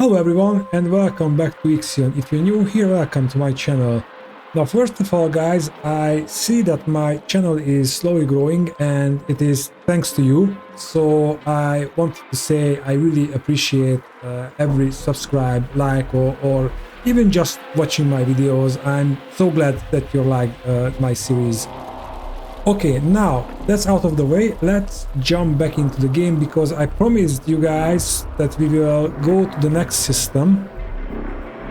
Hello everyone and welcome back to Ixion. If you're new here, welcome to my channel. Now first of all guys, I see that my channel is slowly growing and it is thanks to you. So I wanted to say I really appreciate every subscribe, like or even just watching my videos. I'm so glad that you like my series. Okay, now that's out of the way, let's jump back into the game because I promised you guys that we will go to the next system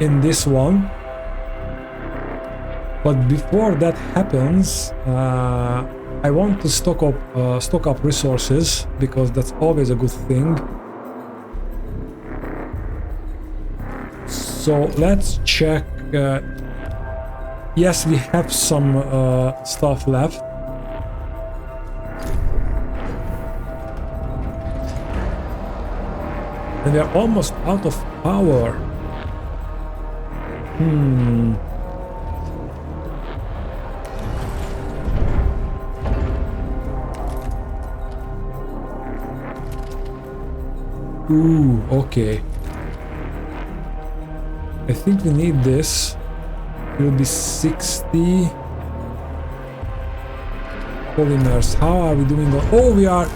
in this one. But before that happens, I want to stock up resources because that's always a good thing. So let's check. Yes, we have some stuff left. And we are almost out of power. Ooh, okay. I think we need this. It will be 60 polymers. How are we doing? Oh, we are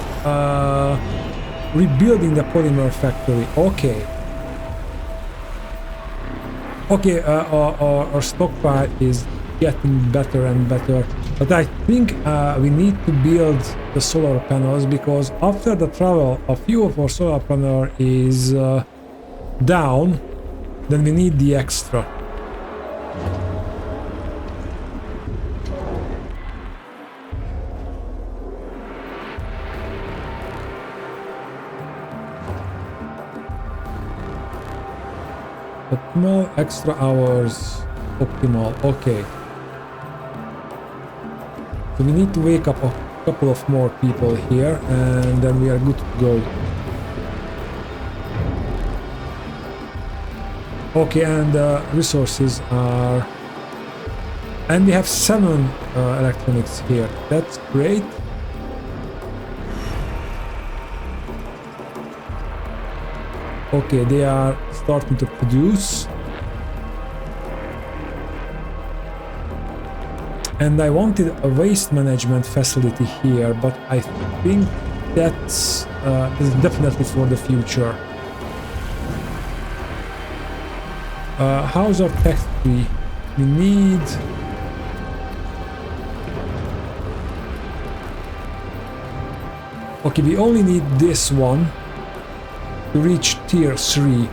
rebuilding the polymer factory. Okay. Okay, our stockpile is getting better and better. But I think we need to build the solar panels because after the travel, a few of our solar panel is down. Then we need the extra. Optimal, extra hours, optimal, okay. So we need to wake up a couple of more people here and then we are good to go. Okay, and resources are... And we have 7 electronics here, that's great. Okay, they are starting to produce. And I wanted a waste management facility here, but I think that's is definitely for the future. How's our tech tree? We need... Okay, we only need this one to reach tier 3.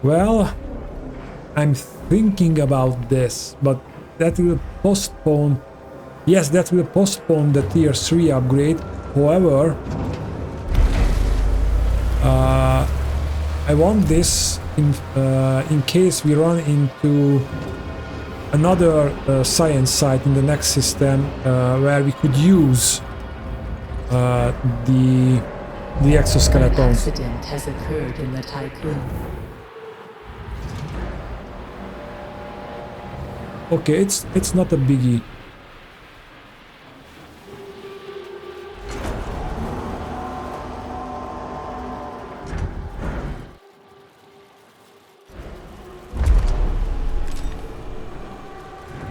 Well, I'm thinking about this, but that will postpone... Yes, that will postpone the tier 3 upgrade. However, I want this in case we run into another science site in the next system where we could use the exoskeletons. An accident has occurred in the Tycoon. Okay, it's not a biggie.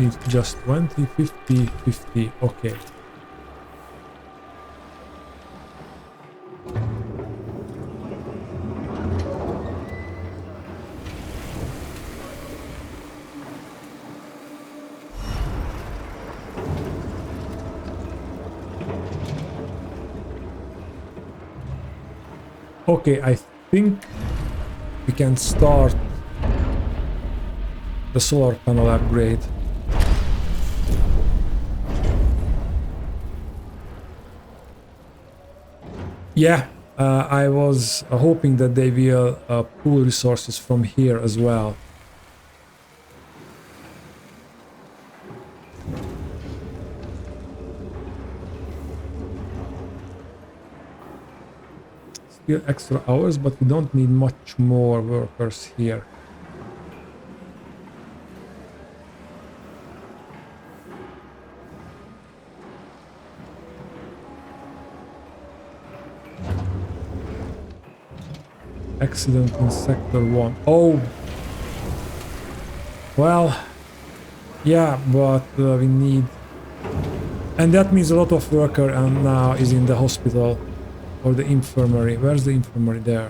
It's just 20, 50, 50, okay. Okay, I think we can start the solar panel upgrade. Yeah, I was hoping that they will pool resources from here as well. few extra hours, but we don't need much more workers here. Accident in sector 1. Oh! Well, yeah, but we need... And that means a lot of worker and now is in the hospital or the infirmary. Where's the infirmary? There.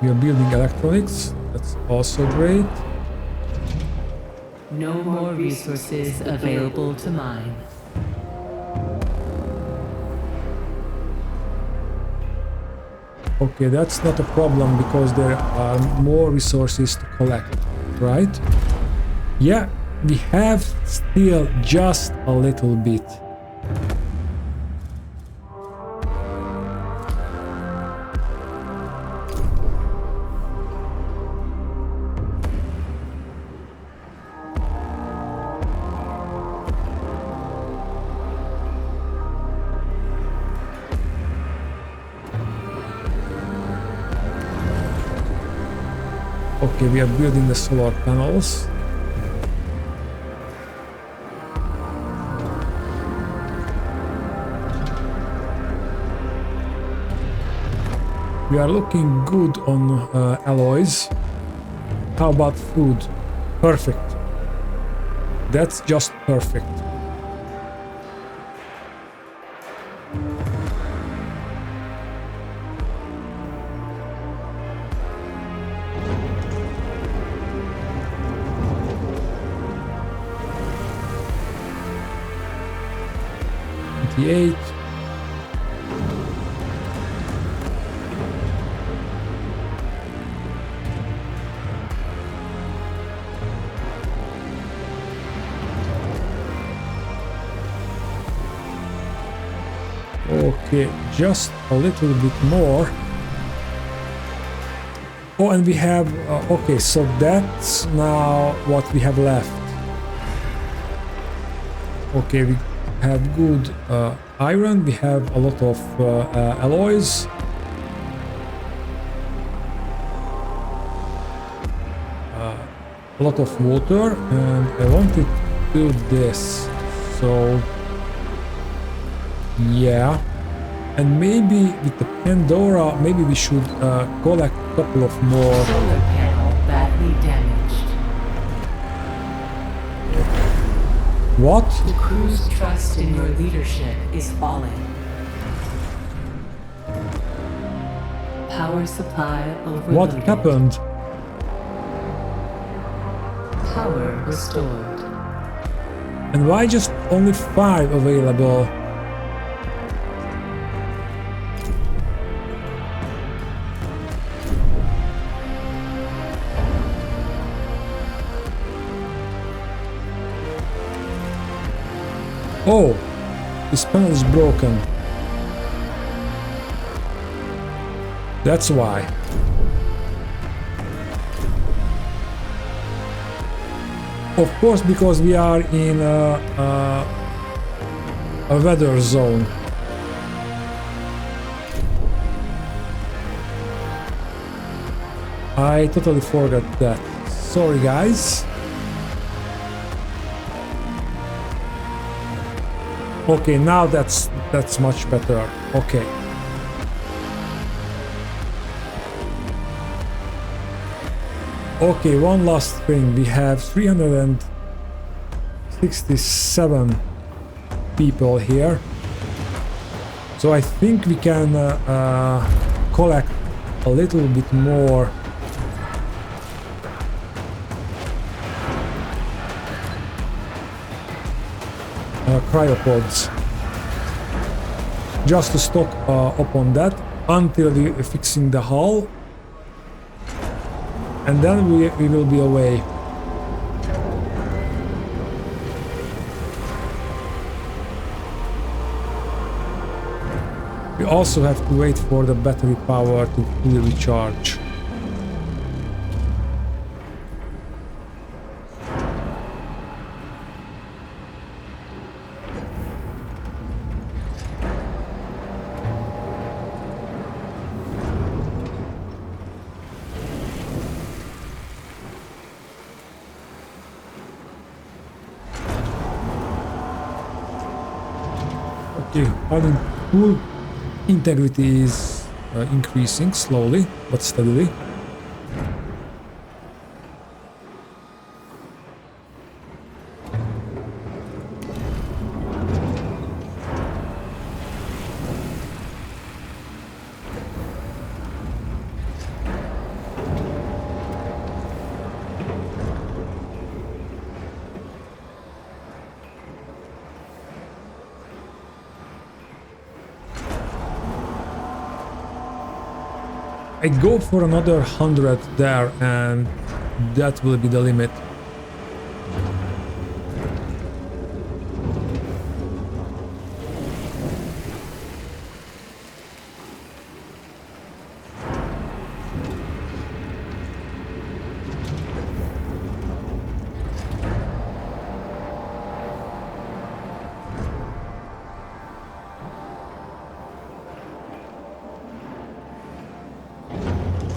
We are building electronics. That's also great. No more resources available to mine. Okay, that's not a problem because there are more resources to collect, right? Yeah, we have still just a little bit. Okay, we are building the solar panels. We are looking good on alloys. How about food? Perfect. That's just perfect. Eight. Okay, just a little bit more. Oh, and we have okay, so that's now what we have left. Okay, we have good iron, we have a lot of alloys. A lot of water, and I wanted to do this. So yeah, and maybe with the Pandora, maybe we should collect a couple of more. Solar panel badly damaged. What? The crew's trust in your leadership is falling. Power supply overloaded. What happened? Power restored. And why just only 5 available? Oh, this panel is broken. That's why. Of course, because we are in a weather zone. I totally forgot that. Sorry, guys. Okay, now that's much better. Okay. Okay, one last thing. We have 367 people here. So I think we can collect a little bit more. Cryopods. Just to stock up on that until we're fixing the hull. And then we will be away. We also have to wait for the battery power to fully recharge. Okay, hull integrity is increasing slowly but steadily. I go for another 100 there, and that will be the limit.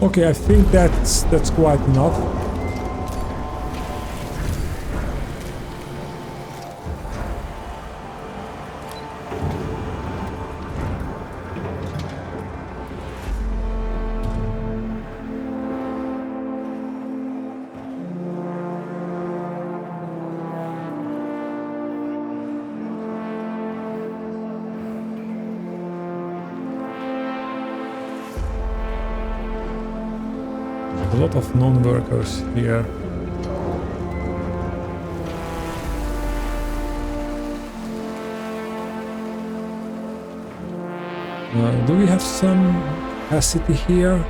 Okay, I think that's quite enough. A lot of non-workers here. Do we have some capacity here?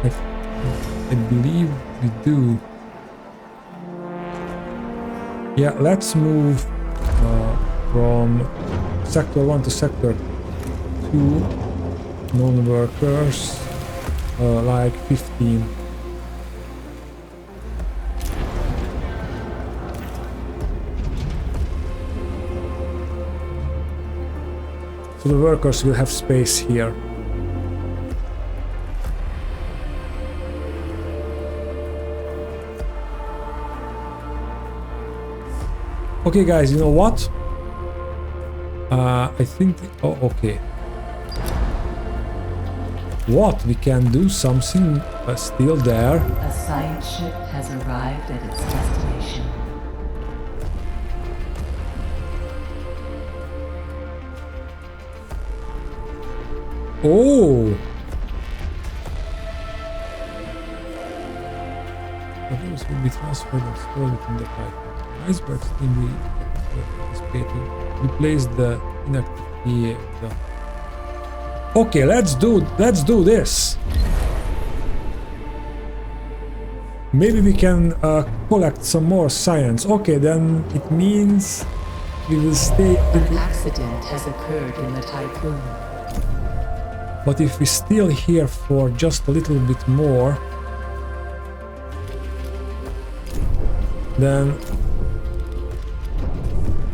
I believe we do. Yeah, let's move from sector 1 to sector 2 non-workers, like 15. So the workers will have space here. Okay guys, you know what? I think... Oh, okay. What? We can do something still there. A science ship has arrived at its destination. Oh! Others will be transferred and stored within the pipe. Icebergs team will participating. Replace the inactive PA. Okay, let's do this. Maybe we can collect some more science. Okay, then it means we will stay. An accident has occurred in the typhoon. But if we still here for just a little bit more, then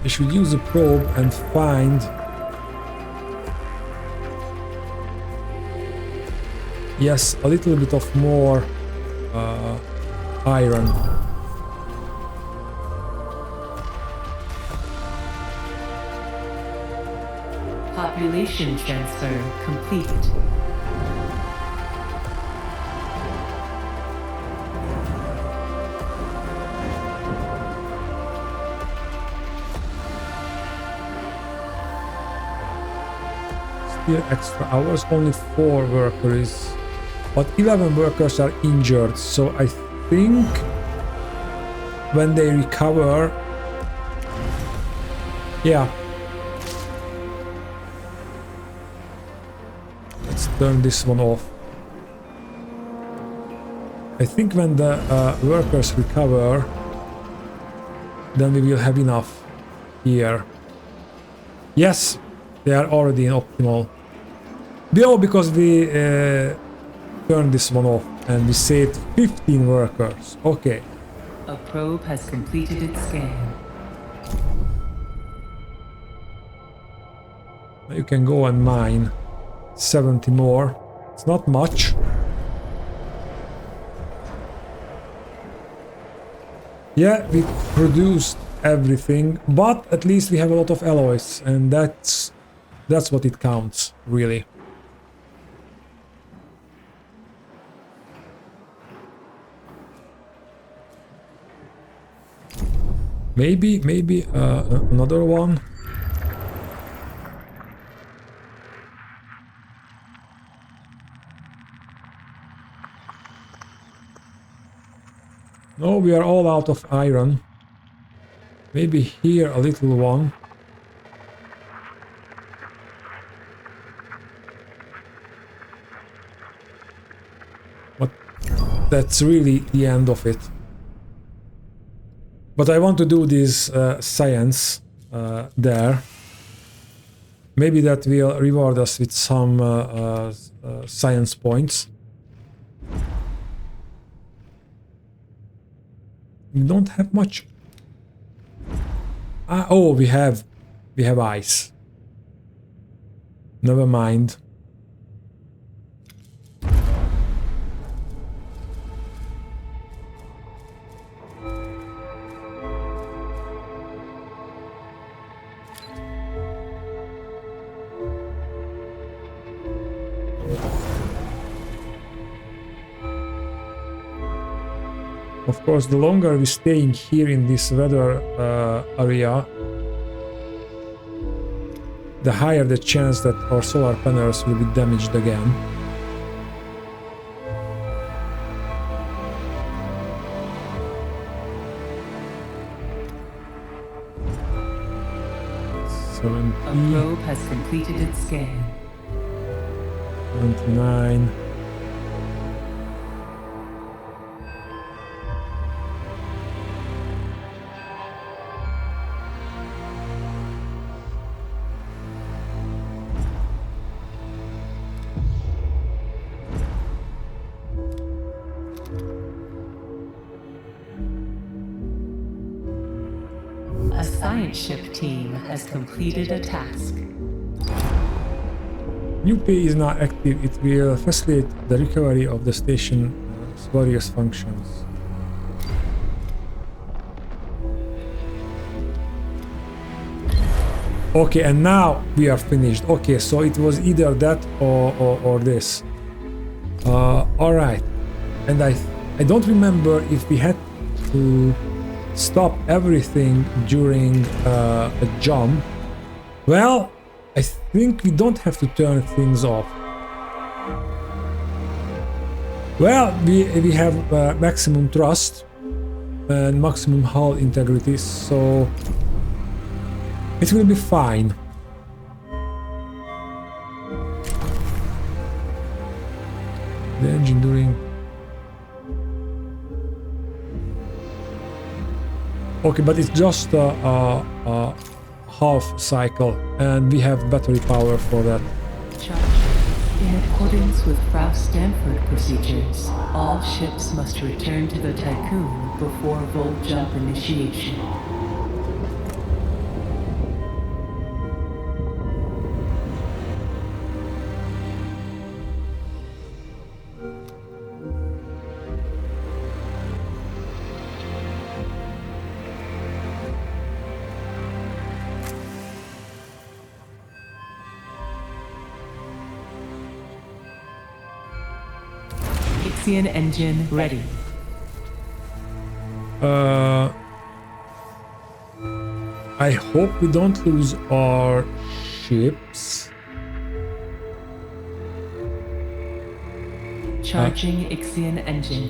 we should use a probe and find... Yes, a little bit of more iron. Population transfer complete. Still extra hours, only 4 workers, but 11 workers are injured, so I think when they recover... Yeah. Let's turn this one off. I think when the workers recover, then we will have enough here. Yes, they are already in optimal. Oh, because we turned this one off and we saved 15 workers. Okay. A probe has completed its scan. You can go and mine 70 more. It's not much. Yeah, we produced everything, but at least we have a lot of alloys, and that's what it counts, really. Maybe another one. No, we are all out of iron. Maybe here a little one. But that's really the end of it. But I want to do this science there. Maybe that will reward us with some science points. We don't have much. Oh, we have ice. Never mind. Of course, the longer we stay in here in this weather area, the higher the chance that our solar panels will be damaged again. A probe has completed its scan. 29. A science ship team has completed a task. New pay is not active. It will facilitate the recovery of the station's various functions. Okay, and now we are finished. Okay, so it was either that or this. All right, and I don't remember if we had to stop everything during a jump. Well, I think we don't have to turn things off. Well, we have maximum thrust and maximum hull integrity, so it will be fine. The engine during... Okay, but it's just a half cycle, and we have battery power for that. In accordance with Frau-Stanford procedures, all ships must return to the Tycoon before volt jump initiation. Ixion engine ready. I hope we don't lose our ships. Charging Ixion engine.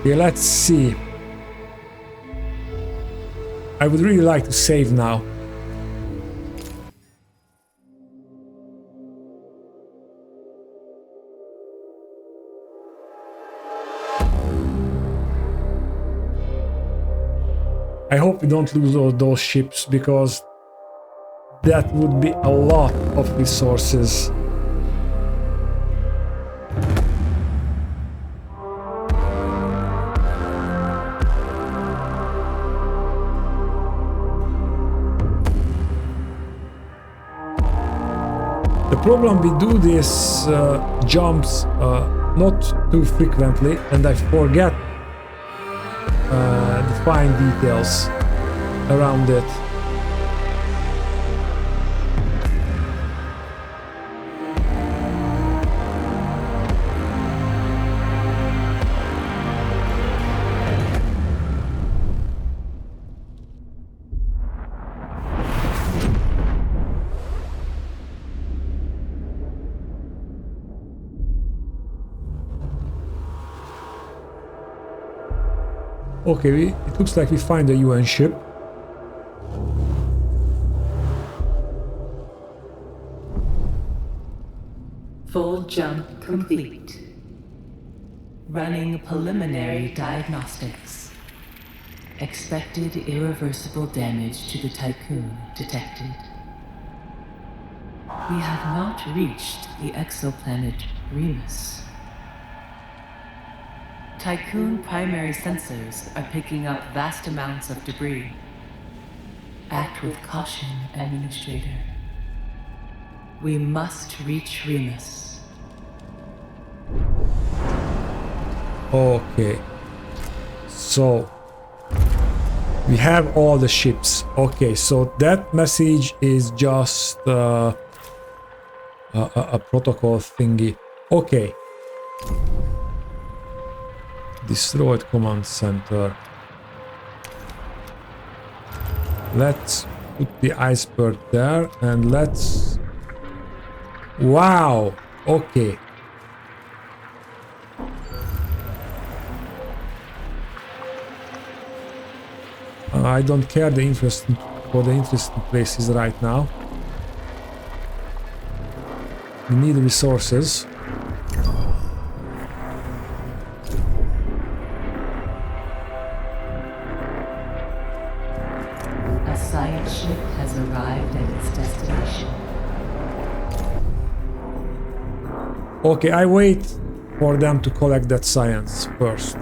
Yeah, let's see. I would really like to save now. I hope we don't lose all those ships, because that would be a lot of resources. The problem, we do these jumps not too frequently, and I forget the fine details around it. Okay, it looks like we find a UN ship. Full jump complete. Running preliminary diagnostics. Expected irreversible damage to the Tycoon detected. We have not reached the exoplanet Remus. Tycoon primary sensors are picking up vast amounts of debris. Act with caution, Administrator. We must reach Remus. Okay. So we have all the ships. Okay, so that message is just a protocol thingy. Okay. Destroyed command center. Let's put the iceberg there and let's... Wow! Okay. I don't care for the interesting places right now. We need resources. A science ship has arrived at its destination. Okay, I wait for them to collect that science first.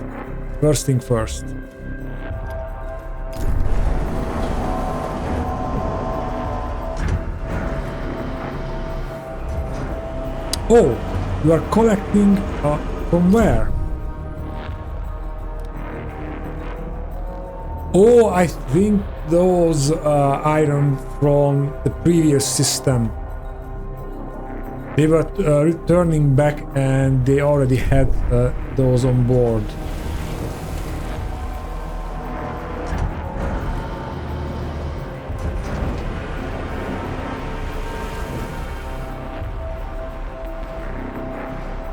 First thing first. Oh, you are collecting from where? Oh, I think those iron from the previous system. They were returning back and they already had those on board.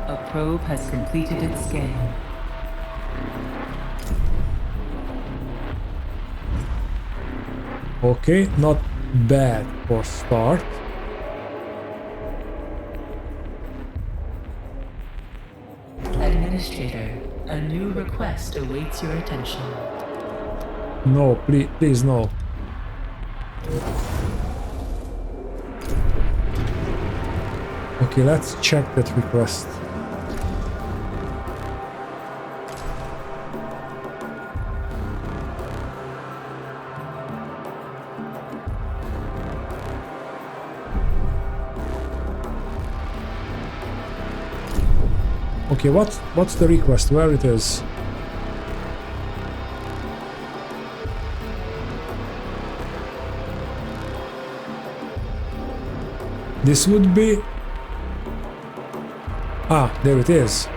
A probe has completed its scan. Okay, not bad for start. Administrator, a new request awaits your attention. No, please no. Okay, let's check that request. Okay, what's the request? Where it is? This would be... Ah, there it is.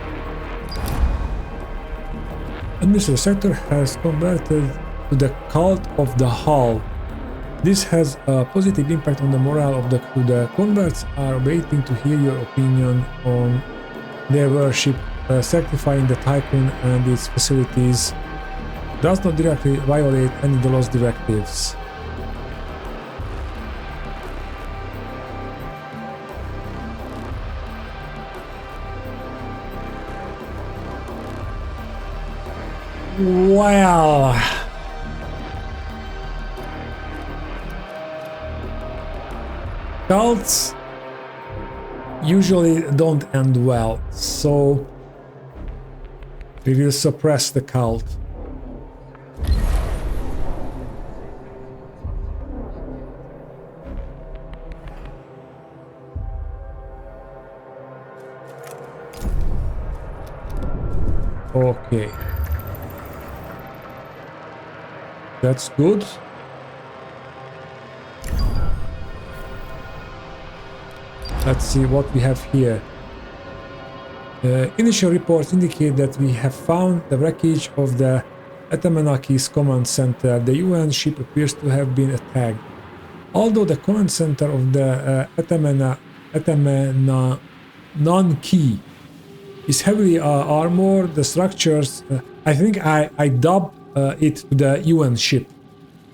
Administrator sector has converted to the cult of the Hull. This has a positive impact on the morale of the crew. The converts are waiting to hear your opinion on their worship. Sacrificing the Tycoon and its facilities does not directly violate any of the lost directives. Well, Cults usually don't end well, so we will suppress the cult. Okay. That's good. Let's see what we have here. Initial reports indicate that we have found the wreckage of the Atamanakis command center. The UN ship appears to have been attacked. Although the command center of the Atamanaki is heavily armored, the structures, I think I dubbed it to the UN ship.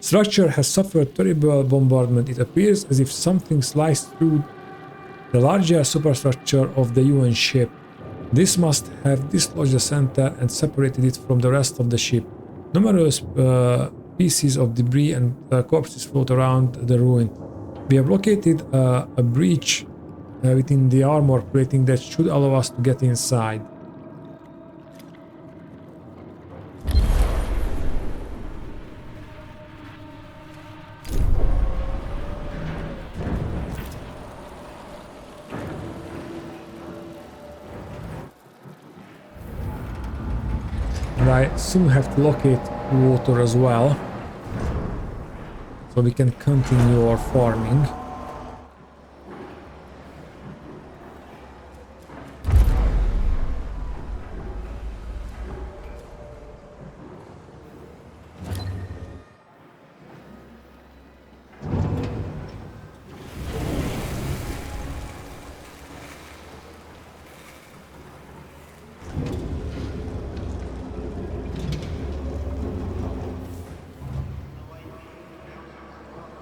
Structure has suffered terrible bombardment. It appears as if something sliced through the larger superstructure of the UN ship. This must have dislodged the center and separated it from the rest of the ship. Numerous pieces of debris and corpses float around the ruin. We have located a breach within the armor plating that should allow us to get inside. And I soon have to locate water as well, so we can continue our farming.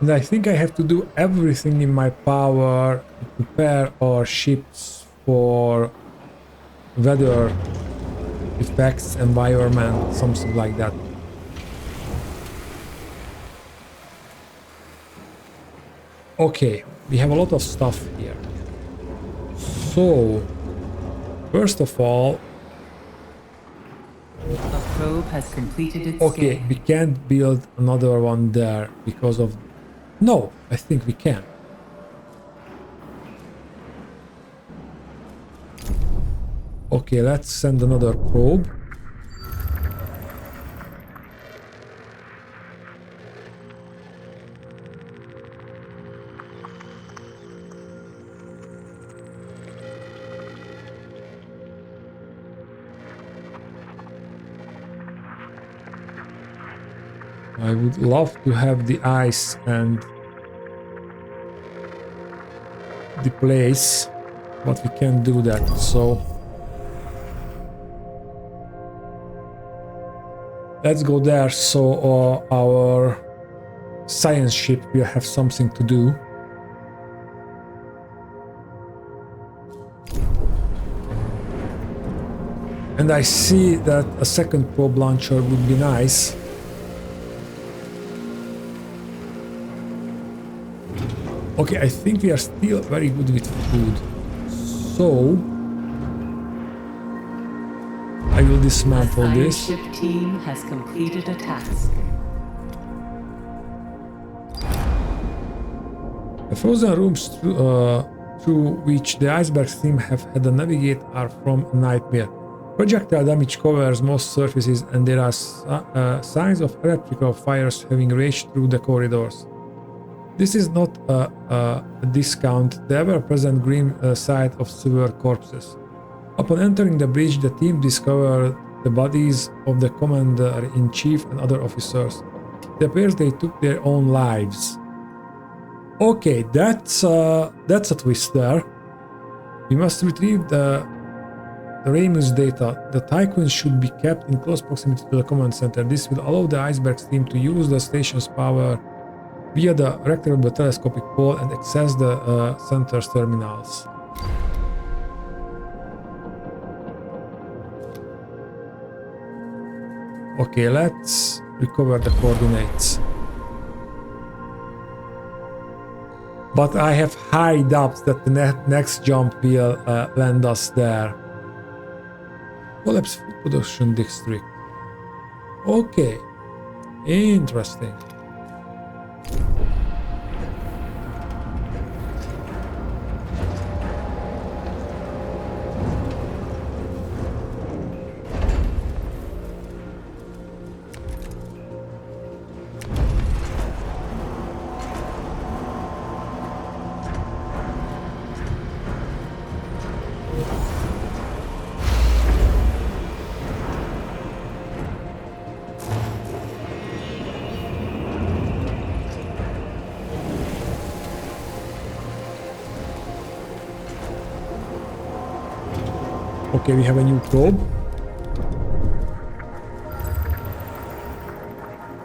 And I think I have to do everything in my power to prepare our ships for weather effects, environment, something like that. Okay, we have a lot of stuff here. So, first of all, A probe has completed its okay, scan. we can't build another one there because of... No, I think we can. Okay, let's send another probe. I would love to have the ice and the place, but we can't do that, so let's go there so our science ship will have something to do. And I see that a second probe launcher would be nice. Okay, I think we are still very good with food. So I will dismantle The this. ship team has completed a task. The frozen rooms through which the icebergs team have had to navigate are from a nightmare. Projectile damage covers most surfaces, and there are signs of electrical fires having raged through the corridors. This is not a discount the ever-present grim sight of several corpses. Upon entering the bridge, the team discovered the bodies of the commander-in-chief and other officers. It appears they took their own lives. Okay, that's a twist there. We must retrieve the Ramus data. The Tycoons should be kept in close proximity to the command center. This will allow the icebergs team to use the station's power via the retractable telescopic pole and access the center's terminals. Okay, let's recover the coordinates. But I have high doubts that the next jump will land us there. Collapse food production district. Okay, interesting. Okay, we have a new probe.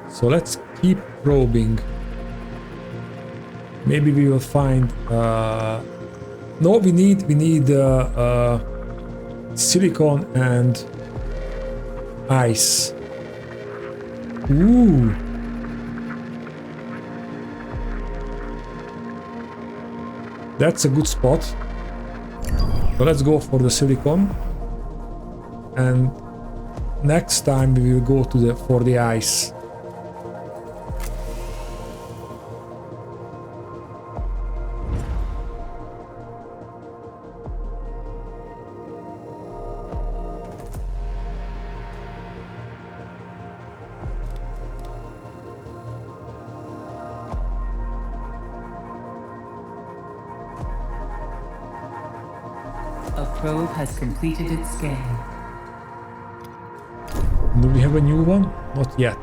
So let's keep probing. Maybe we will find... No, we need silicon and ice. Ooh. That's a good spot. So let's go for the silicon, and next time we will go to for the ice. A probe has completed its scan. Do we have a new one? Not yet.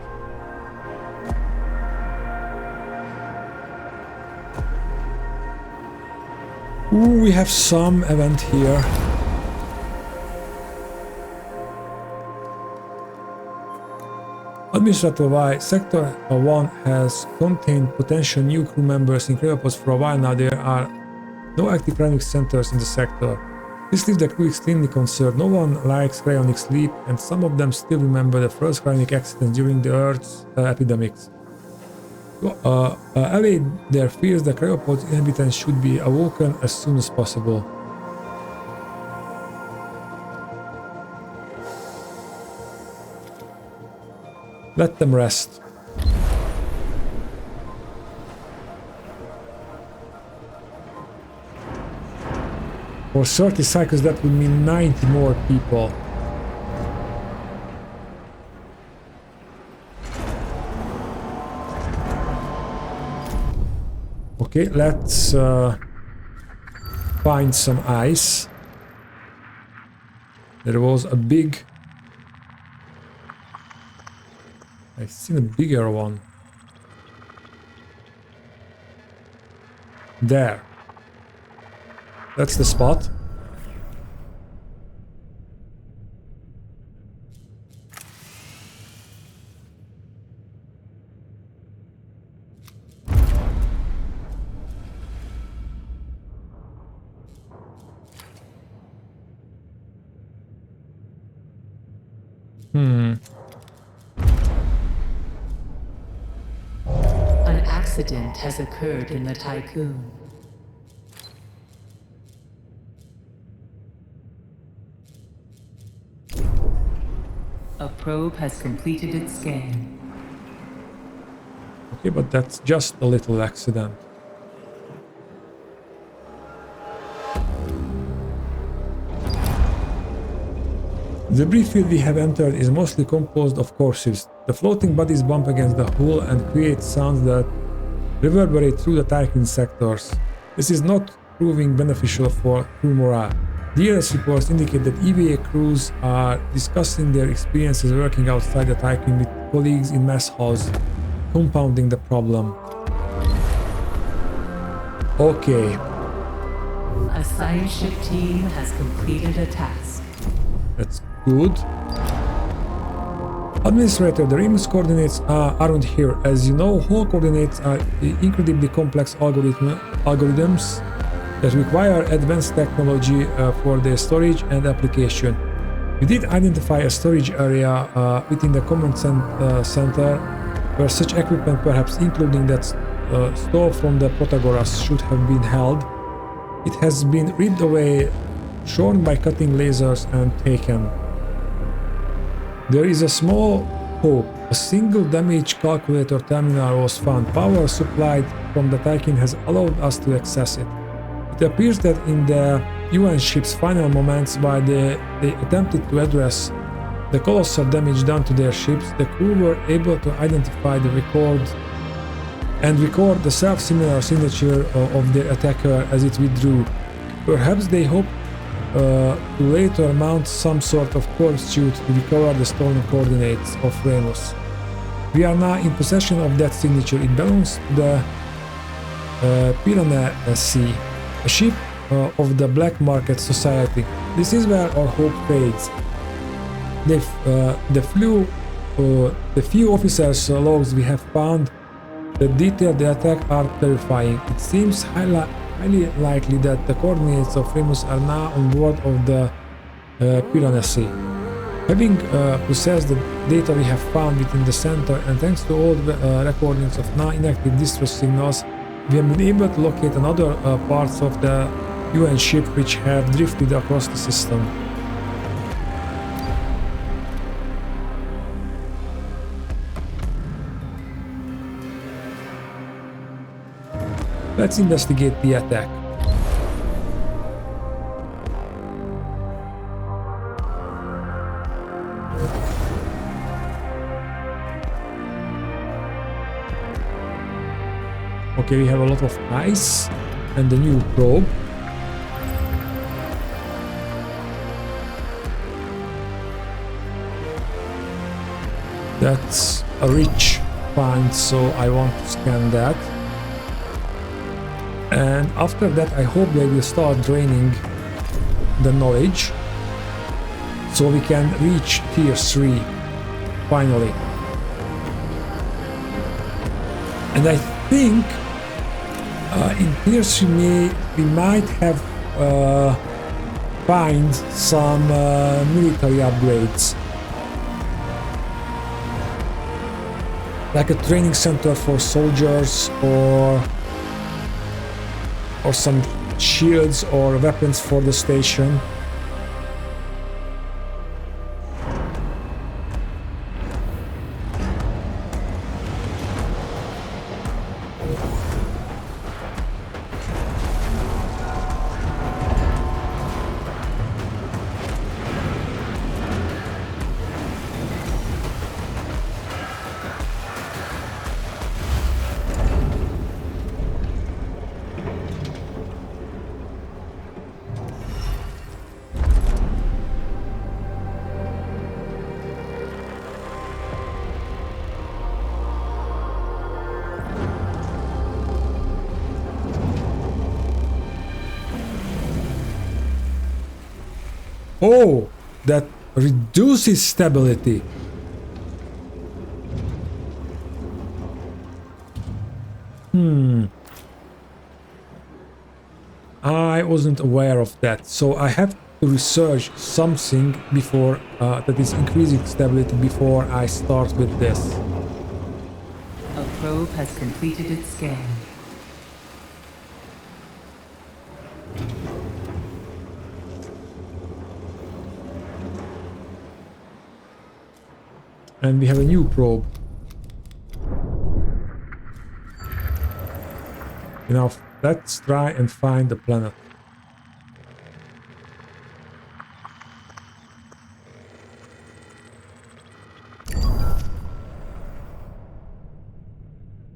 Ooh, we have some event here. Administrator Y, Sector 1 has contained potential new crew members in cryopods for a while now. There are no active cryonic centers in the sector. This leaves the crew extremely concerned. No one likes cryonic sleep, and some of them still remember the first cryonic accident during the Earth's epidemics. To allay their fears, the cryopod's inhabitants should be awoken as soon as possible. Let them rest. For 30 cycles, that would mean 90 more people. Okay, let's find some ice. There was a big... I've seen a bigger one. There. That's the spot. An accident has occurred in the Tycoon. A probe has completed its scan. Okay, but that's just a little accident. The debris field we have entered is mostly composed of corpses. The floating bodies bump against the hull and create sounds that reverberate through the Tycoon sectors. This is not proving beneficial for crew morale. DLS reports indicate that EVA crews are discussing their experiences working outside the Tycoon with colleagues in mess halls, compounding the problem. Okay. A science ship team has completed a task. That's good. Administrator, the Remus coordinates aren't here. As you know, Hall coordinates are incredibly complex algorithms that require advanced technology for their storage and application. We did identify a storage area within the command center where such equipment, perhaps including that stole from the Protagoras should have been held. It has been ripped away, shorn by cutting lasers, and taken. There is a small hope. A single damage calculator terminal was found. Power supplied from the Tykin has allowed us to access it. It appears that in the UN ship's final moments, while they attempted to address the colossal damage done to their ships, the crew were able to identify the record the self-similar signature of their attacker as it withdrew. Perhaps they hoped to later mount some sort of corkscrew to recover the stolen coordinates of Remus. We are now in possession of that signature. It belongs to the Piranesi, a ship of the Black Market Society. This is where our hope fades. The few officers' logs we have found that detail the attack are terrifying. It seems highly likely that the coordinates of Remus are now on board of the Piranesi. Having processed the data we have found within the center, and thanks to all the recordings of now inactive distress signals, we have been able to locate another parts of the UN ship which have drifted across the system. Let's investigate the attack. Okay, we have a lot of ice and the new probe. That's a rich find, so I want to scan that. And after that, I hope they will start draining the knowledge so we can reach tier 3 finally. And I think in tier 3 we might have find some military upgrades, like a training center for soldiers or some shields or weapons for the station. Oh, that reduces stability. I wasn't aware of that, so I have to research something before that is increasing stability before I start with this. A probe has completed its scan. And we have a new probe. Now, let's try and find the planet.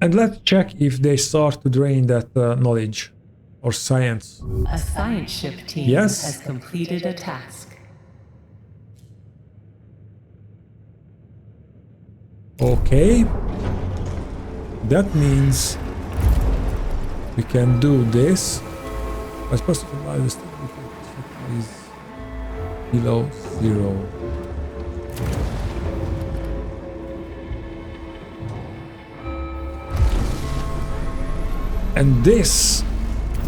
And let's check if they start to drain that knowledge or science. A science ship team has completed a task. Okay, that means we can do this. I suppose to provide the stability is below 0. And this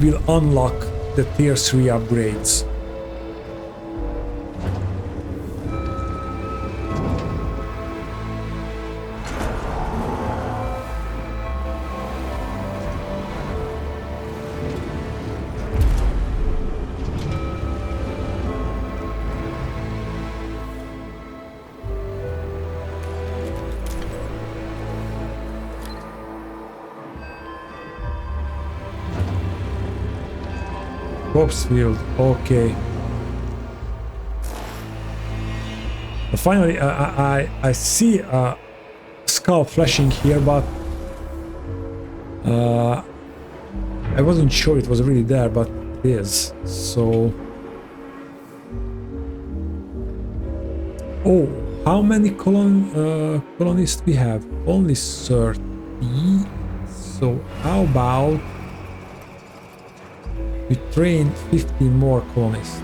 will unlock the tier 3 upgrades. Corpse field. Okay. Finally, I see a skull flashing here, but I wasn't sure it was really there, but it is. So, oh, how many colonists we have? Only 30. So how about we train 50 more colonists?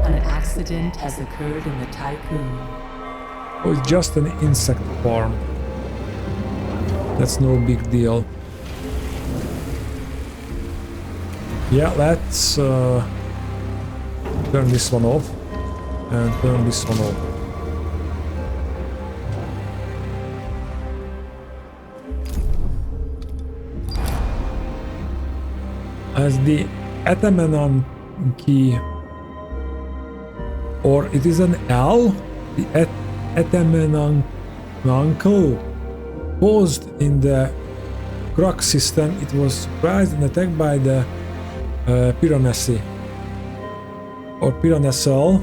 An accident has occurred in the tycoon. Oh, it's just an insect farm. That's no big deal. Yeah, let's turn this one off and turn this one off. As the Atamanan key, or it is an L, the Atamanan paused in the Croc system, it was surprised and attacked by the Piranesi or Piranessal.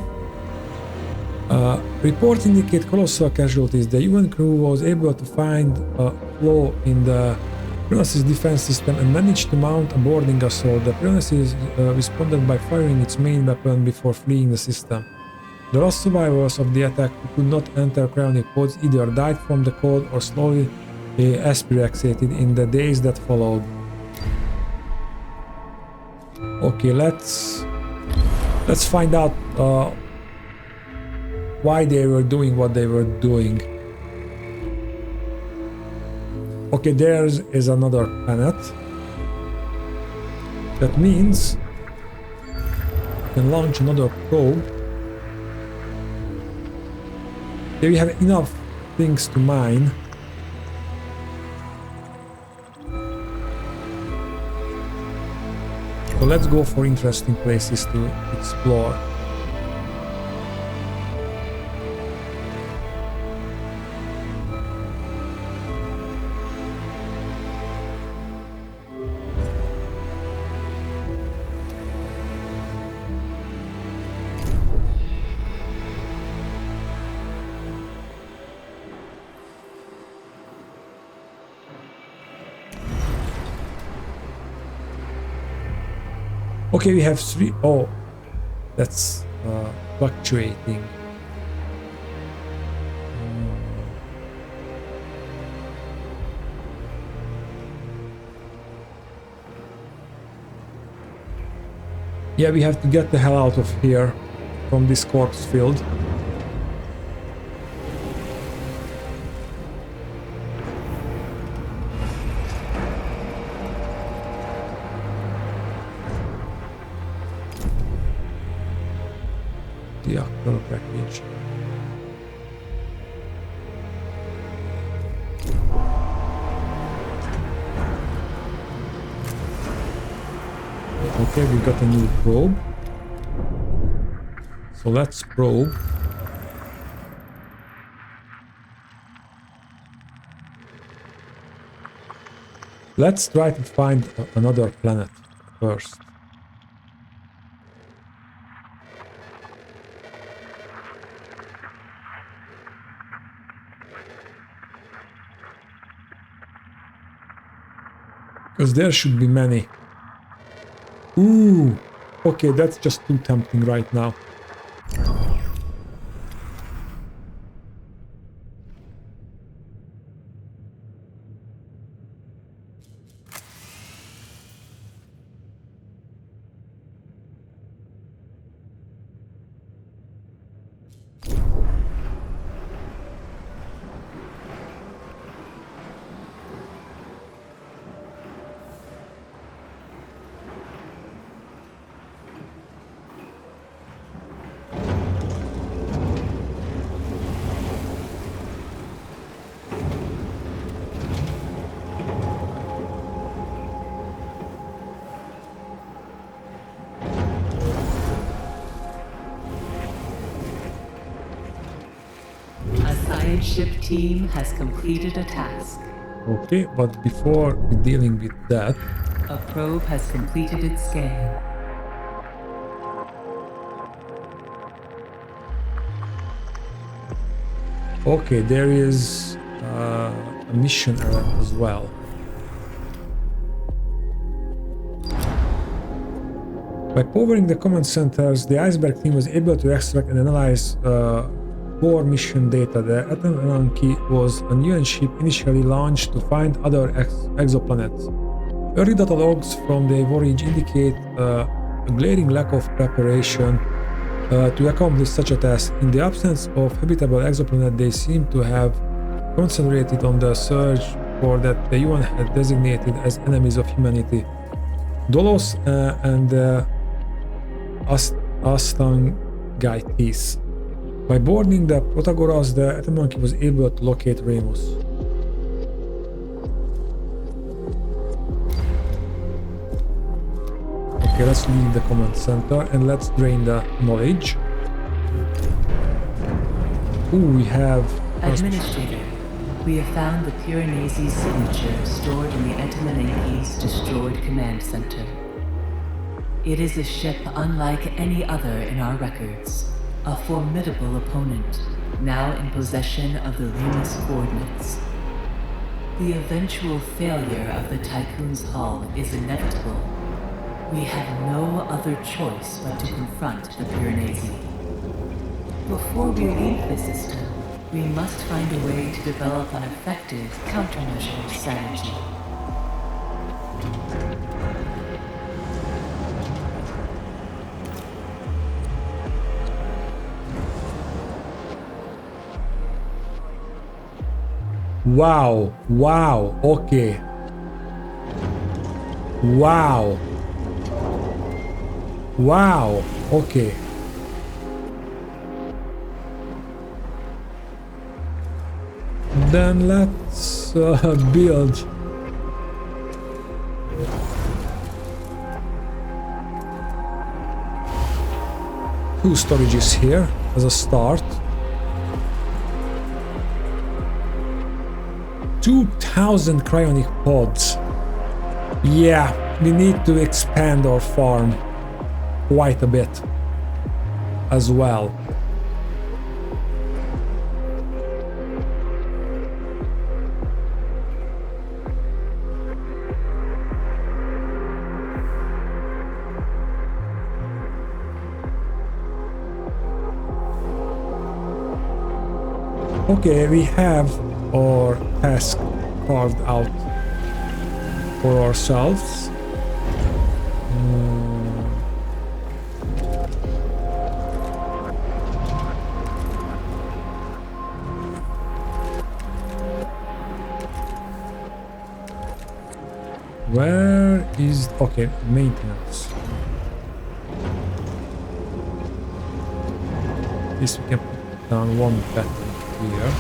Reports indicate colossal casualties. The UN crew was able to find a flaw in the Piranesi's defense system and managed to mount a boarding assault. The Piranesi responded by firing its main weapon before fleeing the system. The last survivors of the attack who could not enter cryonic pods either died from the cold or slowly asphyxiated in the days that followed. Okay, let's find out why they were doing what they were doing. Okay, there is another planet. That means we can launch another probe. Okay, we have enough things to mine. So let's go for interesting places to explore. Okay, we have 3. Oh, that's fluctuating. Yeah, we have to get the hell out of here from this corpse field. The actual wreckage. Okay, we got a new probe. So let's probe. Let's try to find another planet first. Because there should be many. Ooh, okay, that's just too tempting right now. ship team has completed a task. Okay, but before dealing with that, A probe has completed its scan. okay, there is a mission event as well. By powering the command centers, the Iceberg team was able to extract and analyze core mission data. The Atananki was a UN ship initially launched to find other exoplanets. Early data logs from the voyage indicate a glaring lack of preparation to accomplish such a task. In the absence of habitable exoplanet, they seem to have concentrated on the search for that the UN had designated as enemies of humanity. Dolos and Astangaitis. By boarding the Protagoras, the Atamonkey was able to locate Remus. Okay, let's leave the command center and let's drain the knowledge. Ooh, we have... Administrator, we have found the Piranesi signature stored in the Etamanenki's destroyed command center. It is a ship unlike any other in our records, a formidable opponent, now in possession of the Remus coordinates. The eventual failure of the Tycoon's hull is inevitable. We have no other choice but to confront the Piranesi. Before we leave the system, we must find a way to develop an effective countermeasure strategy. Wow, wow, okay. Wow. Wow, okay. Then let's build. Two storages here as a start. 2,000 cryonic pods. Yeah, we need to expand our farm quite a bit as well. Okay, we have our task carved out for ourselves. Where is... okay, maintenance. This we can put down one battery here.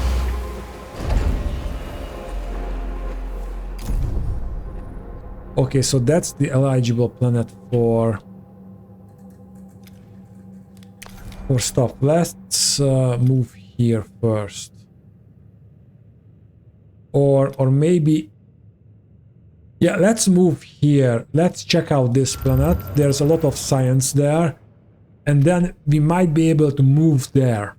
Okay, so that's the eligible planet for stuff. Let's move here first. Or maybe... yeah, let's move here. Let's check out this planet. There's a lot of science there. And then we might be able to move there.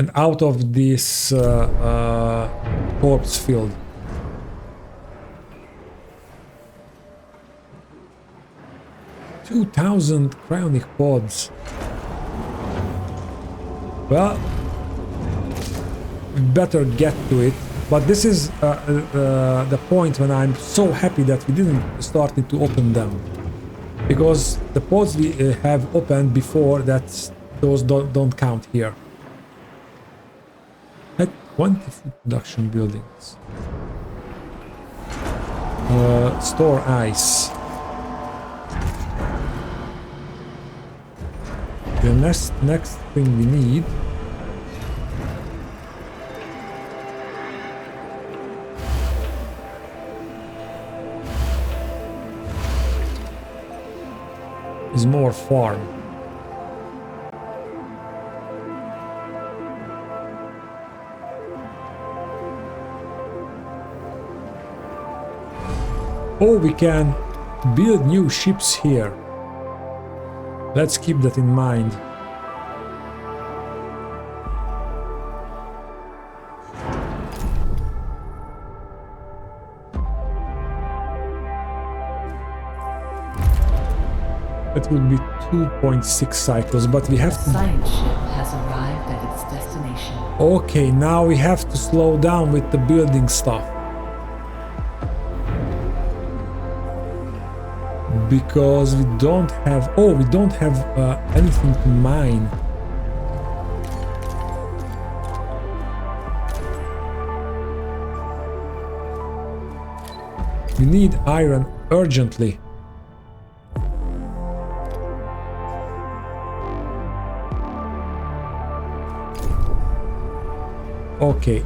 And out of this corpse field. $2,000 cryonic pods. Well, we better get to it. But this is the point when I'm so happy that we didn't start to open them. Because the pods we have opened before, those don't count here. At 20 food production buildings. Store ice. The next thing we need is more farm. Oh, we can build new ships here. Let's keep that in mind. It would be 2.6 cycles, but we have to... The science ship has arrived at its destination. Okay, now we have to slow down with the building stuff. Because we don't have... Oh, we don't have anything to mine. We need iron urgently. Okay.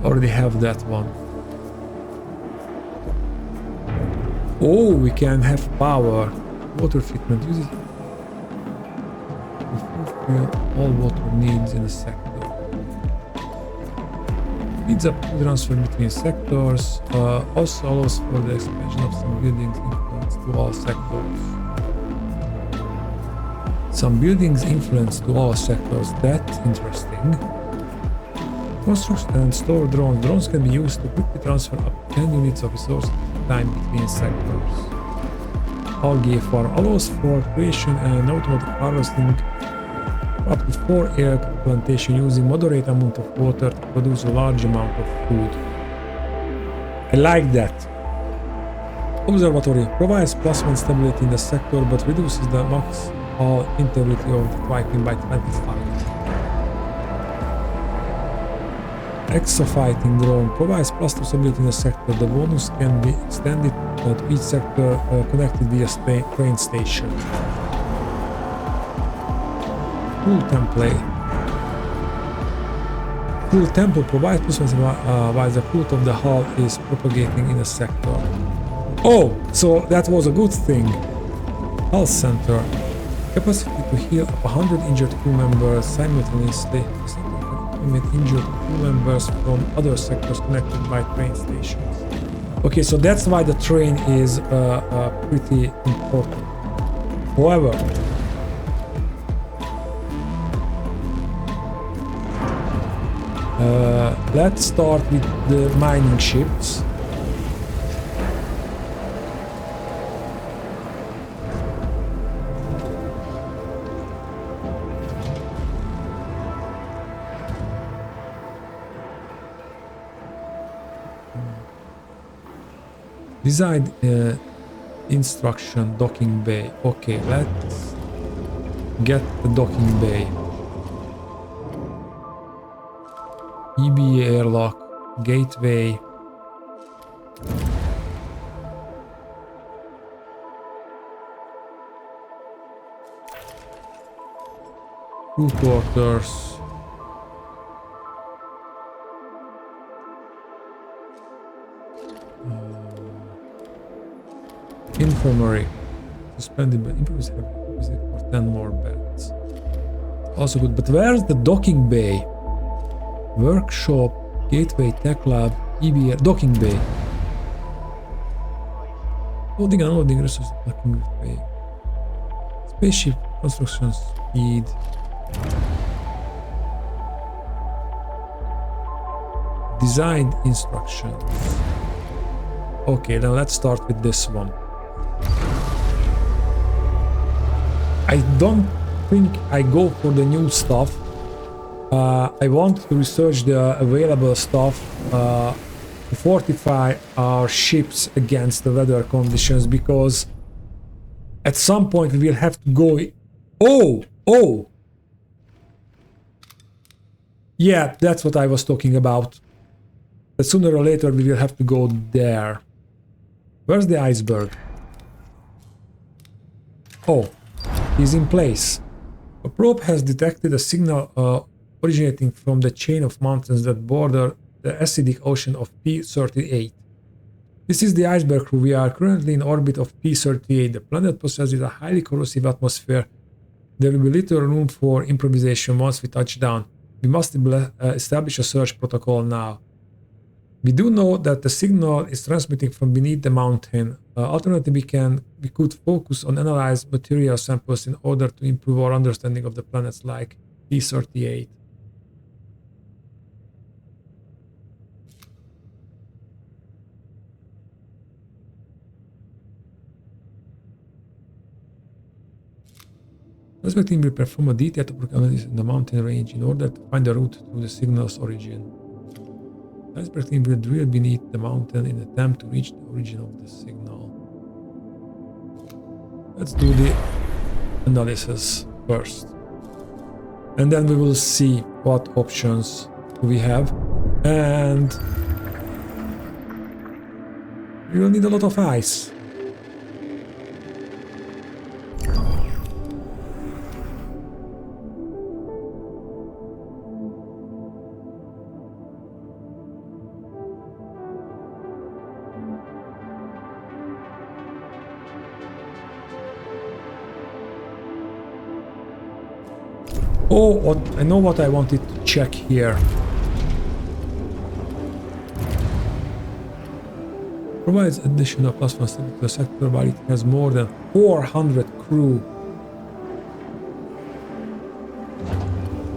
Already have that one. Oh, we can have power. Water treatment. Use it to fulfill all water needs in the sector. Speeds up food transfer between sectors. Also allows for the expansion of some buildings influence to all sectors. Some buildings influence to all sectors. That's interesting. Construct and store drones. Drones can be used to quickly transfer up to 10 units of resource time between sectors. Algae farm allows for creation and automatic harvesting up to 4 egg plantation using moderate amount of water to produce a large amount of food. I like that. Observatory provides +1 stability in the sector but reduces the max hull integrity of the Viking by 25. Exofighting drone provides +2 stability in the sector. The bonus can be extended to each sector connected via train station. Cool template. Cool temple provides +1 while the cult of the hull is propagating in a sector. Oh, so that was a good thing. Hull center. Capacity to heal up 100 injured crew members simultaneously. Injured crew members from other sectors connected by train stations. Okay, so that's why the train is pretty important. However, let's start with the mining ships. Design instruction docking bay. Okay, let's get the docking bay. EBA airlock, gateway. Crew quarters. Infirmary. Suspended but improves for 10 more beds. Also good, but where's the docking bay? Workshop, gateway, tech lab, EBA, docking bay. Loading and unloading resources, docking bay. Spaceship construction speed. Design instructions. Okay, then let's start with this one. I don't think I go for the new stuff. I want to research the available stuff to fortify our ships against the weather conditions, because at some point we will have to go... Oh! Yeah, that's what I was talking about. That sooner or later we will have to go there. Where's the iceberg? Oh, he's in place. A probe has detected a signal originating from the chain of mountains that border the acidic ocean of P38. This is the iceberg crew. We are currently in orbit of P38. The planet possesses a highly corrosive atmosphere. There will be little room for improvisation once we touch down. We must establish a search protocol now. We do know that the signal is transmitting from beneath the mountain. Alternatively, we could focus on analyze material samples in order to improve our understanding of the planets like P38. Suspect team will perform a detailed analysis in the mountain range in order to find the route to the signal's origin. The suspect team will drill beneath the mountain in an attempt to reach the origin of the signal. Let's do the analysis first. And then we will see what options we have. And we will need a lot of ice. Oh, I know what I wanted to check here. Provides additional +1 stability to the sector, but it has more than 400 crew.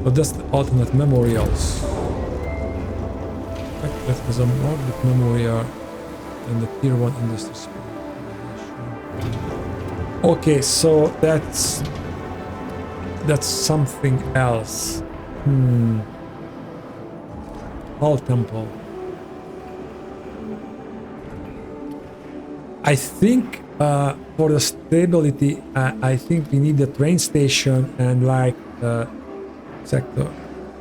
But that's the alternate memorials. That has a Nordic memorial and the tier 1 industry spirit. Okay, so that's something else. Hall Temple. I think for the stability, I think we need the train station and like sector.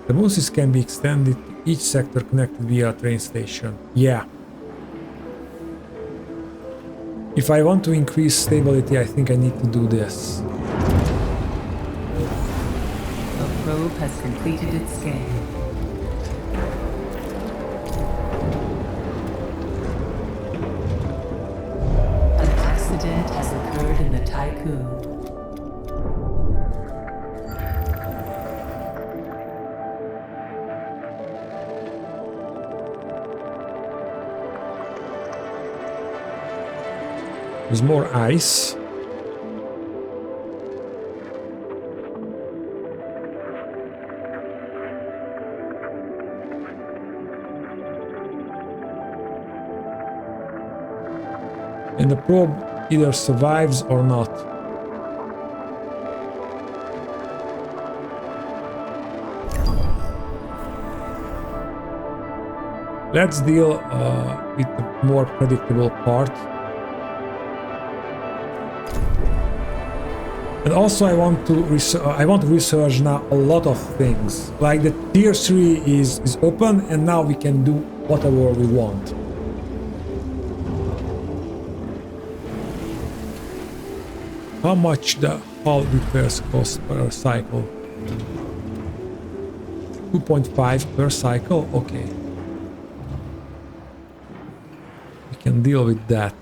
The bonuses can be extended to each sector connected via a train station. Yeah. If I want to increase stability, I think I need to do this. The probe has completed its scan. An accident has occurred in the Tycoon. There's more ice. And the probe either survives or not. Let's deal with the more predictable part. And also I want to research now a lot of things. Like the tier 3 is open and now we can do whatever we want. How much the hull repairs cost per cycle? 2.5 per cycle? Okay. We can deal with that.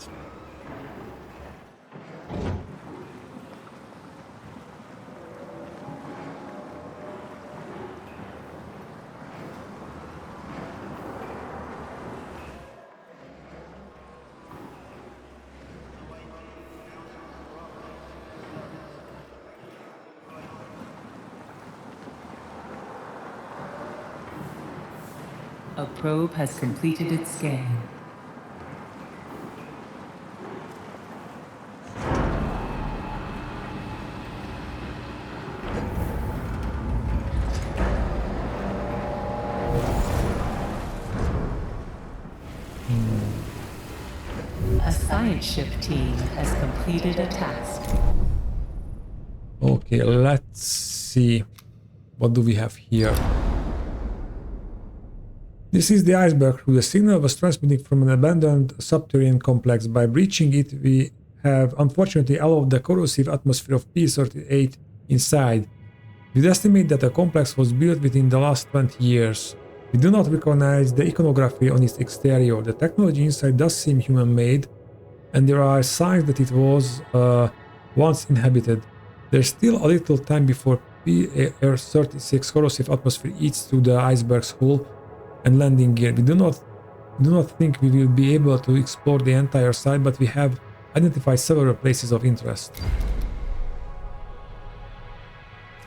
A probe has completed its scan. A science ship team has completed a task. Okay, let's see. What do we have here? This is the iceberg crew. The signal was transmitting from an abandoned subterranean complex. By breaching it, we have unfortunately allowed the corrosive atmosphere of P38 inside. We estimate that the complex was built within the last 20 years. We do not recognize the iconography on its exterior. The technology inside does seem human-made, and there are signs that it was once inhabited. There's still a little time before PAR-36 corrosive atmosphere eats through the iceberg's hull and landing gear. We do not think we will be able to explore the entire site, but we have identified several places of interest.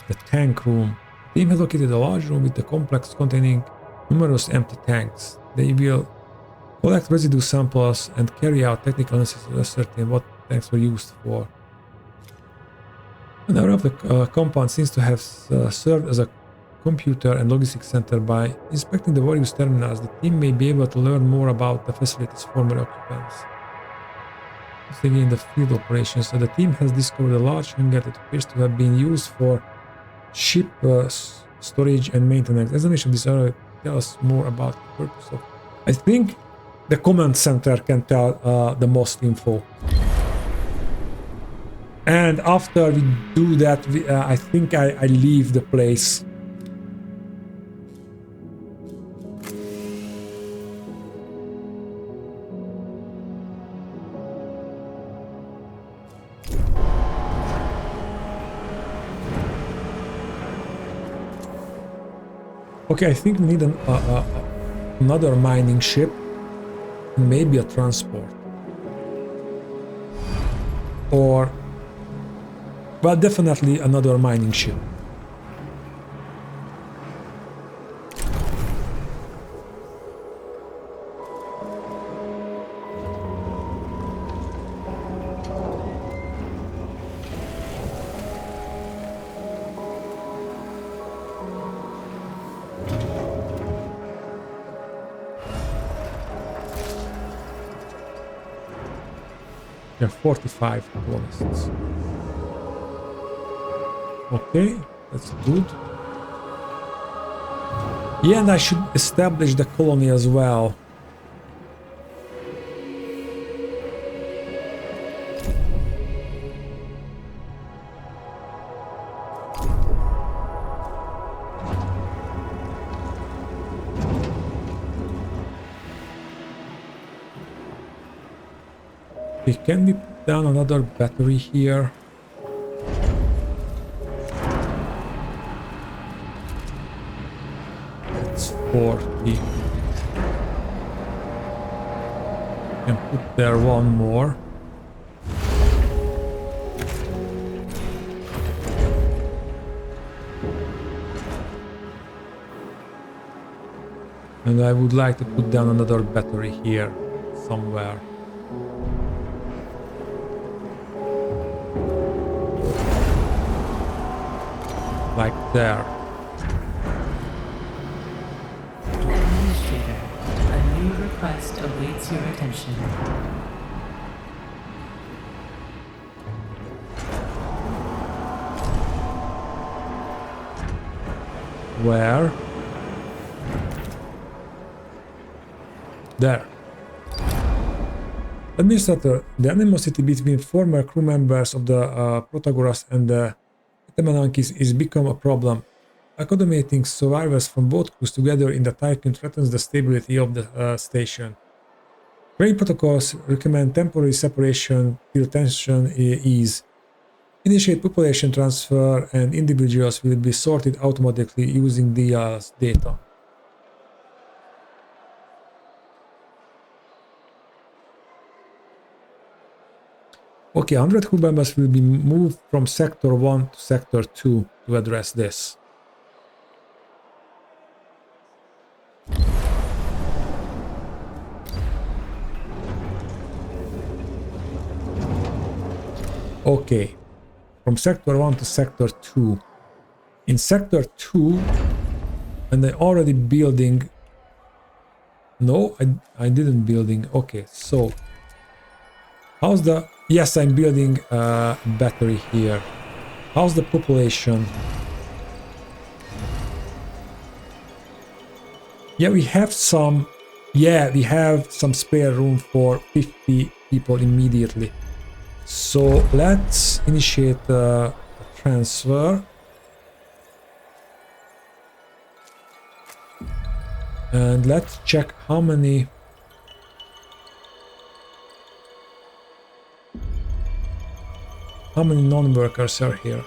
The tank room. The team has located a large room with a complex containing numerous empty tanks. They will collect residue samples and carry out technical analysis to ascertain what tanks were used for. An area of the compound seems to have served as a computer and logistics center. By inspecting the various terminals, the team may be able to learn more about the facility's former occupants. Again, the field operations. So the team has discovered a large hangar that appears to have been used for ship storage and maintenance. Examination of this area tell us more about the purpose of. I think the command center can tell the most info. And after we do that, I think I leave the place. Okay, I think we need another mining ship, maybe a transport. Or, well, definitely another mining ship. There are 45 colonists. Okay, that's good. Yeah, and I should establish the colony as well. Okay, can we put down another battery here? That's 40. Can put there one more. And I would like to put down another battery here somewhere. Like there. Administrator, a new request awaits your attention. Where? There. Administrator, the animosity between former crew members of the Protagoras and the Temanankis is become a problem. Accommodating survivors from both crews together in the Tycoon threatens the stability of the station. Trade protocols recommend temporary separation till tension ease. Initiate population transfer and individuals will be sorted automatically using the data. Okay, 100 crew members will be moved from Sector 1 to Sector 2 to address this. Okay, from Sector 1 to Sector 2. In Sector 2, and I already building... No, I didn't building. Okay, so... How's the... Yes, I'm building a battery here. How's the population? Yeah, we have some... Yeah, we have some spare room for 50 people immediately. So let's initiate a transfer. And let's check how many non-workers are here.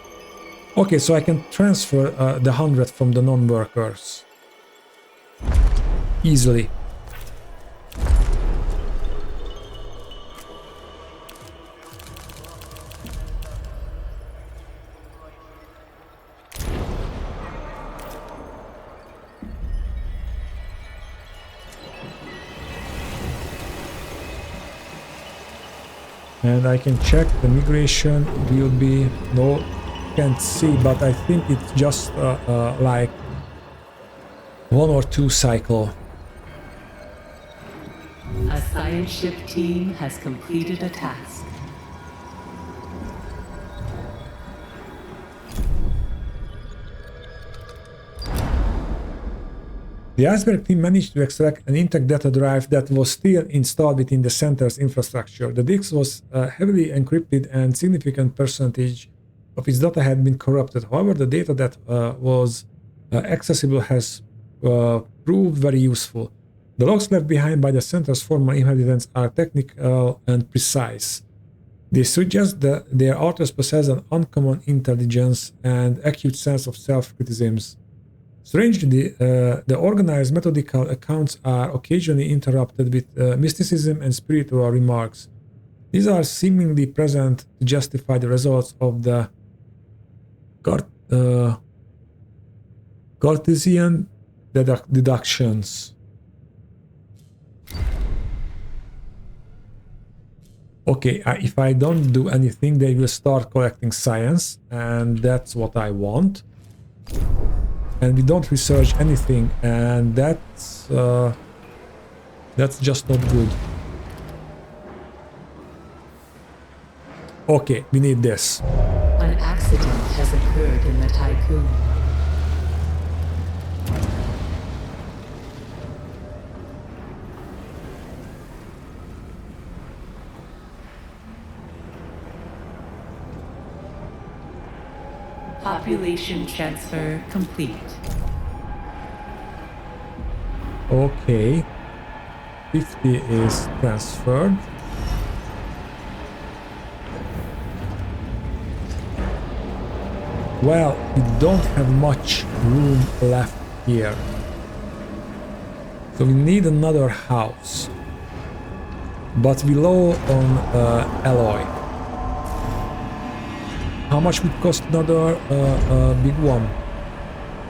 Okay, so I can transfer the 100 from the non-workers easily. And I can check the migration will be, no, can't see, but I think it's just like 1 or 2 cycle. A science ship team has completed a task. The iceberg team managed to extract an intact data drive that was still installed within the center's infrastructure. The disk was heavily encrypted and significant percentage of its data had been corrupted. However, the data that was accessible has proved very useful. The logs left behind by the center's former inhabitants are technical and precise. They suggest that their authors possess an uncommon intelligence and acute sense of self-criticism. Strangely, the organized, methodical accounts are occasionally interrupted with mysticism and spiritual remarks. These are seemingly present to justify the results of the Cartesian deductions. Okay, if I don't do anything, they will start collecting science, and that's what I want. And we don't research anything, and that's just not good. Okay, we need this. An accident has occurred in the Tycoon. Population transfer complete. Okay. 50 is transferred. Well, we don't have much room left here. So we need another house. But we're low on alloy. How much would cost another big one?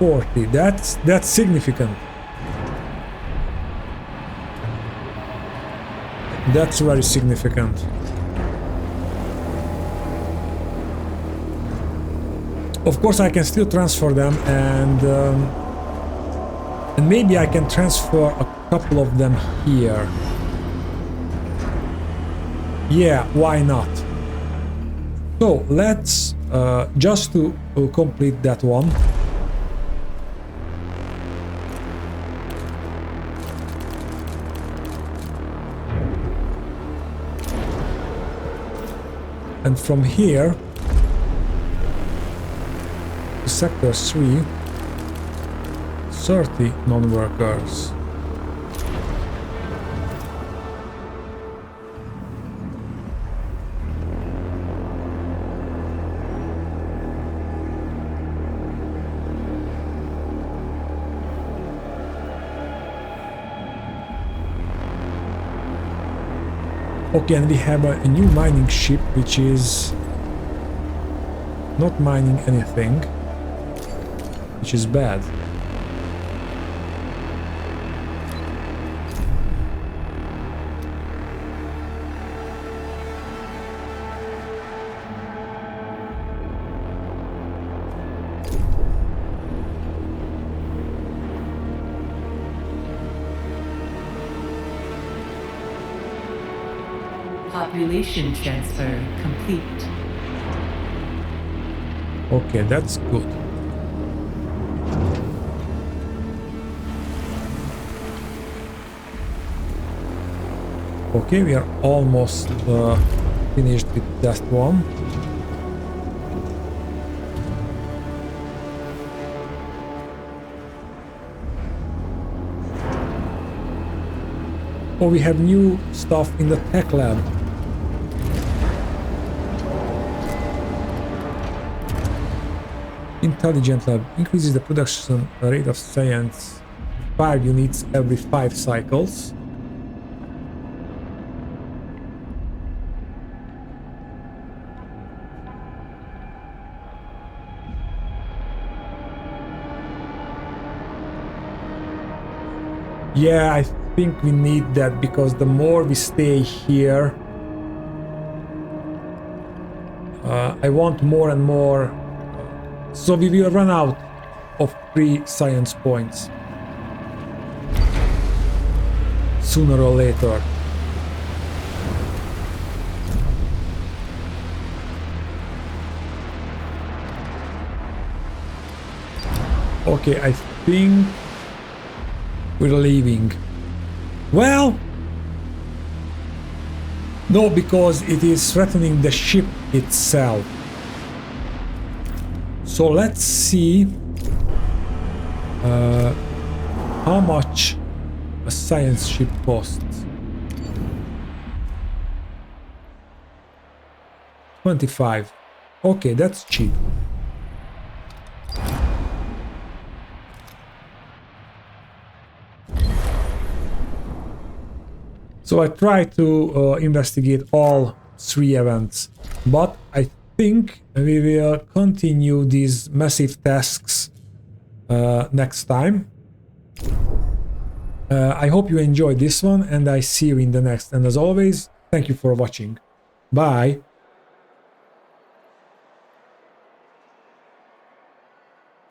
40. That's significant. That's very significant. Of course, I can still transfer them, and maybe I can transfer a couple of them here. Yeah, why not? So let's just to complete that one. And from here to sector 3, 30 non-workers. Okay, and we have a new mining ship which is not mining anything, which is bad. Population transfer complete. Okay, that's good. Okay, we are almost finished with that one. Oh, we have new stuff in the tech lab. Intelligent lab increases the production rate of science 5 units every 5 cycles. Yeah, I think we need that because the more we stay here, I want more and more. So we will run out of free science points sooner or later. Okay, I think we're leaving. Well, no, because it is threatening the ship itself. So let's see how much a science ship costs. 25. Okay, that's cheap. So I try to investigate all 3 events, but I think we will continue these massive tasks next time. I hope you enjoyed this one, and I see you in the next. And as always, thank you for watching. Bye!